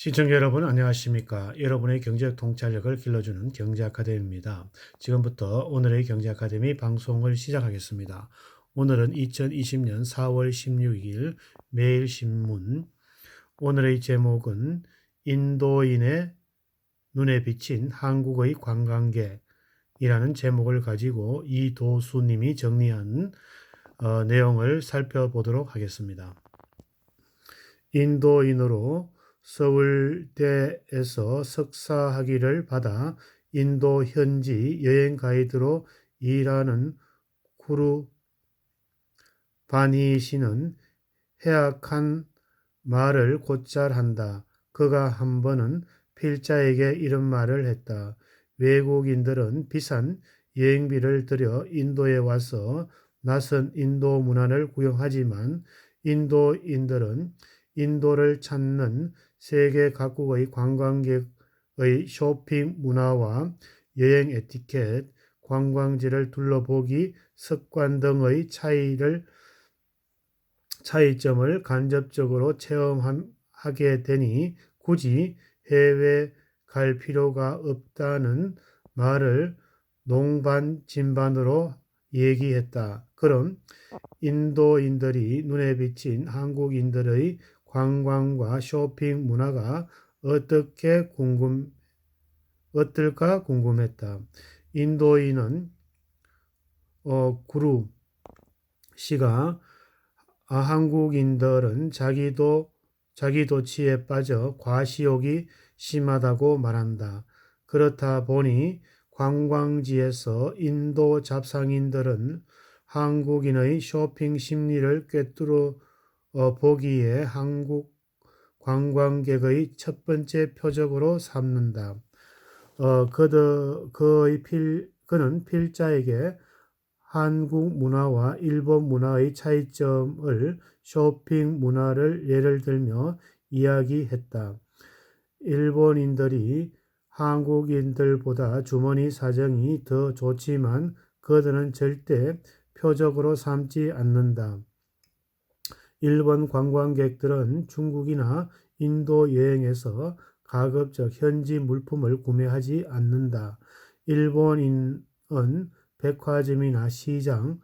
시청자 여러분 안녕하십니까? 여러분의 경제적 통찰력을 길러주는 경제아카데미입니다. 지금부터 오늘의 경제아카데미 방송을 시작하겠습니다. 오늘은 2020년 4월 16일 매일신문. 오늘의 제목은 인도인의 눈에 비친 한국의 관광객이라는 제목을 가지고 이도수님이 정리한 내용을 살펴보도록 하겠습니다. 인도인으로 서울대에서 석사학위를 받아 인도 현지 여행 가이드로 일하는 구루 바니 씨는 해악한 말을 곧잘 한다. 그가 한 번은 필자에게 이런 말을 했다. 외국인들은 비싼 여행비를 들여 인도에 와서 낯선 인도 문화를 구경하지만 인도인들은 인도를 찾는 세계 각국의 관광객의 쇼핑 문화와 여행 에티켓, 관광지를 둘러보기 습관 등의 차이점을 간접적으로 체험하게 되니 굳이 해외 갈 필요가 없다는 말을 농반진반으로 얘기했다. 그럼 인도인들이 눈에 비친 한국인들의 관광과 쇼핑 문화가 어떨까 궁금했다. 인도인은 구루 씨가 한국인들은 자기도취에 빠져 과시욕이 심하다고 말한다. 그렇다 보니 관광지에서 인도 잡상인들은 한국인의 쇼핑 심리를 꿰뚫어 보기에 한국 관광객의 첫 번째 표적으로 삼는다. 그는 필자에게 한국 문화와 일본 문화의 차이점을 쇼핑 문화를 예를 들며 이야기했다. 일본인들이 한국인들보다 주머니 사정이 더 좋지만 그들은 절대 표적으로 삼지 않는다. 일본 관광객들은 중국이나 인도 여행에서 가급적 현지 물품을 구매하지 않는다. 일본인은 백화점이나 시장,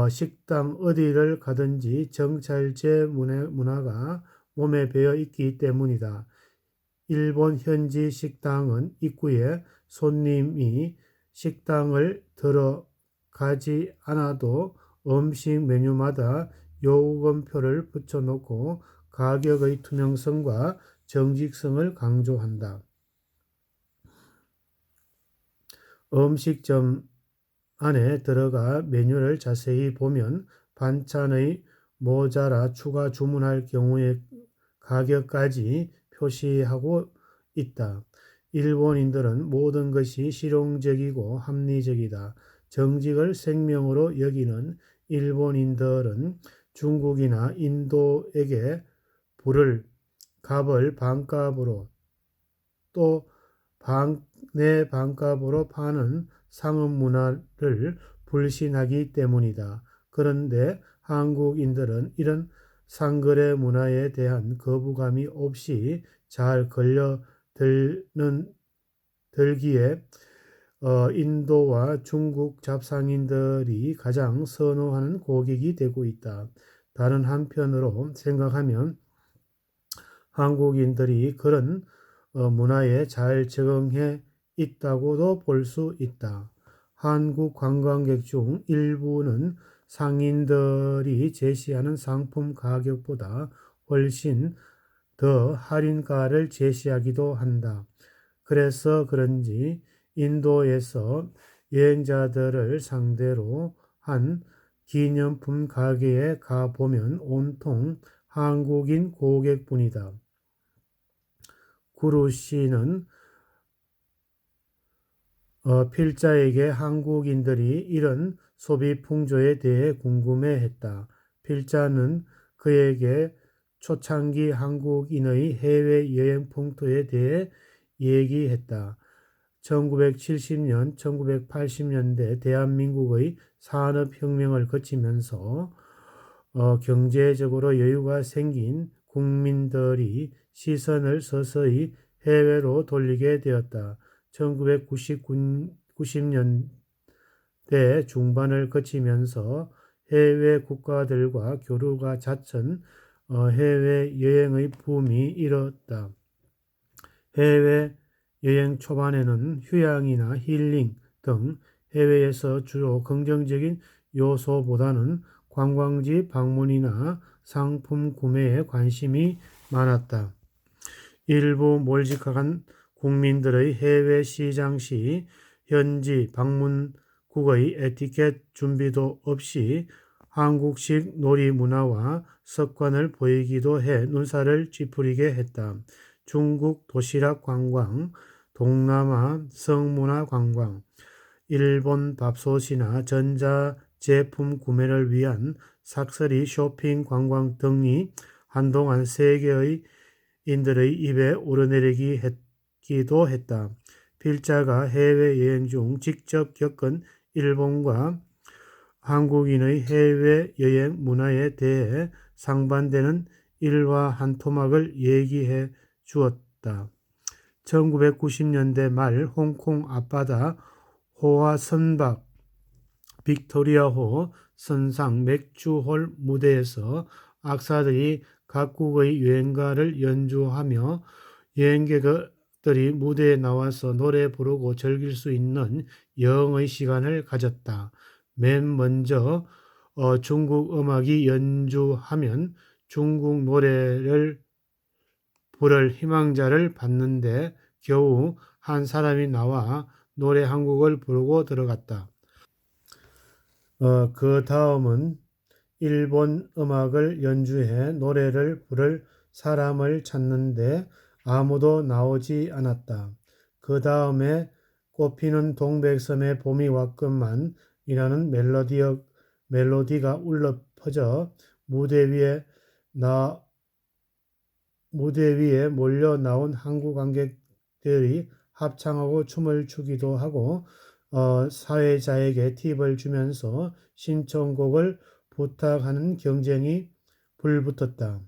식당 어디를 가든지 정찰제 문화가 몸에 배어 있기 때문이다. 일본 현지 식당은 입구에 손님이 식당을 들어가지 않아도 음식 메뉴마다 요금표를 붙여놓고 가격의 투명성과 정직성을 강조한다. 음식점 안에 들어가 메뉴를 자세히 보면 반찬의 모자라 추가 주문할 경우의 가격까지 표시하고 있다. 일본인들은 모든 것이 실용적이고 합리적이다. 정직을 생명으로 여기는 일본인들은 중국이나 인도에게 값을 반값으로 또 내 반값으로 파는 상업 문화를 불신하기 때문이다. 그런데 한국인들은 이런 상거래 문화에 대한 거부감이 없이 잘 들기에 인도와 중국 잡상인들이 가장 선호하는 고객이 되고 있다. 다른 한편으로 생각하면 한국인들이 그런 문화에 잘 적응해 있다고도 볼 수 있다. 한국 관광객 중 일부는 상인들이 제시하는 상품 가격보다 훨씬 더 할인가를 제시하기도 한다. 그래서 그런지 인도에서 여행자들을 상대로 한 기념품 가게에 가보면 온통 한국인 고객뿐이다. 구루 씨는 필자에게 한국인들이 이런 소비 풍조에 대해 궁금해했다. 필자는 그에게 초창기 한국인의 해외여행 풍토에 대해 얘기했다. 1970년, 1980년대 대한민국의 산업혁명을 거치면서 경제적으로 여유가 생긴 국민들이 시선을 서서히 해외로 돌리게 되었다. 1990년대 중반을 거치면서 해외 국가들과 교류가 잦은 해외 여행의 붐이 일었다. 해외 여행 초반에는 휴양이나 힐링 등 해외에서 주로 긍정적인 요소보다는 관광지 방문이나 상품 구매에 관심이 많았다. 일부 몰직한 국민들의 해외 시장 시 현지 방문국의 에티켓 준비도 없이 한국식 놀이 문화와 습관을 보이기도 해 눈살을 찌푸리게 했다. 중국 도시락 관광, 동남아 성문화 관광, 일본 밥솥이나 전자제품 구매를 위한 삭서리 쇼핑 관광 등이 한동안 세계의 인들의 입에 오르내리기도 했다. 필자가 해외여행 중 직접 겪은 일본과 한국인의 해외여행 문화에 대해 상반되는 일화한토막을 얘기해 주었다. 1990년대 말 홍콩 앞바다 호화 선박 빅토리아호 선상 맥주홀 무대에서 악사들이 각국의 여행가를 연주하며 여행객들이 무대에 나와서 노래 부르고 즐길 수 있는 여행의 시간을 가졌다. 맨 먼저 중국 음악이 연주하면 중국 노래를 부를 희망자를 봤는데 겨우 한 사람이 나와 노래 한 곡을 부르고 들어갔다. 그 다음은 일본 음악을 연주해 노래를 부를 사람을 찾는데 아무도 나오지 않았다. 그 다음에 꽃피는 동백섬에 봄이 왔건만 이라는 멜로디가 울려 퍼져 무대 위에 몰려 나온 한국 관객들이 합창하고 춤을 추기도 하고 사회자에게 팁을 주면서 신청곡을 부탁하는 경쟁이 불붙었다.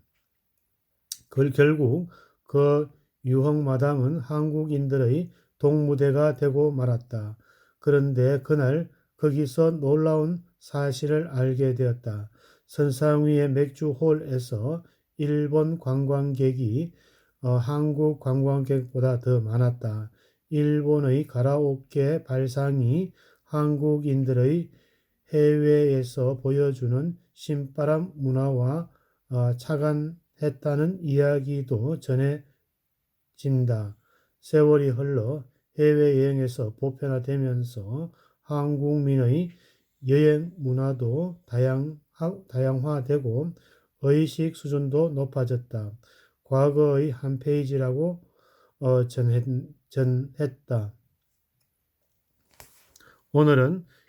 결국 그 유흥마당은 한국인들의 동무대가 되고 말았다. 그런데 그날 거기서 놀라운 사실을 알게 되었다. 선상 위의 맥주홀에서 일본 관광객이 한국 관광객보다 더 많았다. 일본의 가라오케 발상이 한국인들의 해외에서 보여주는 신바람 문화와 착안했다는 이야기도 전해진다. 세월이 흘러 해외여행에서 보편화되면서 한국민의 여행 문화도 다양화되고 의식 수준도 높아졌다. 과거의 한 페이지라고 전했다. 오늘은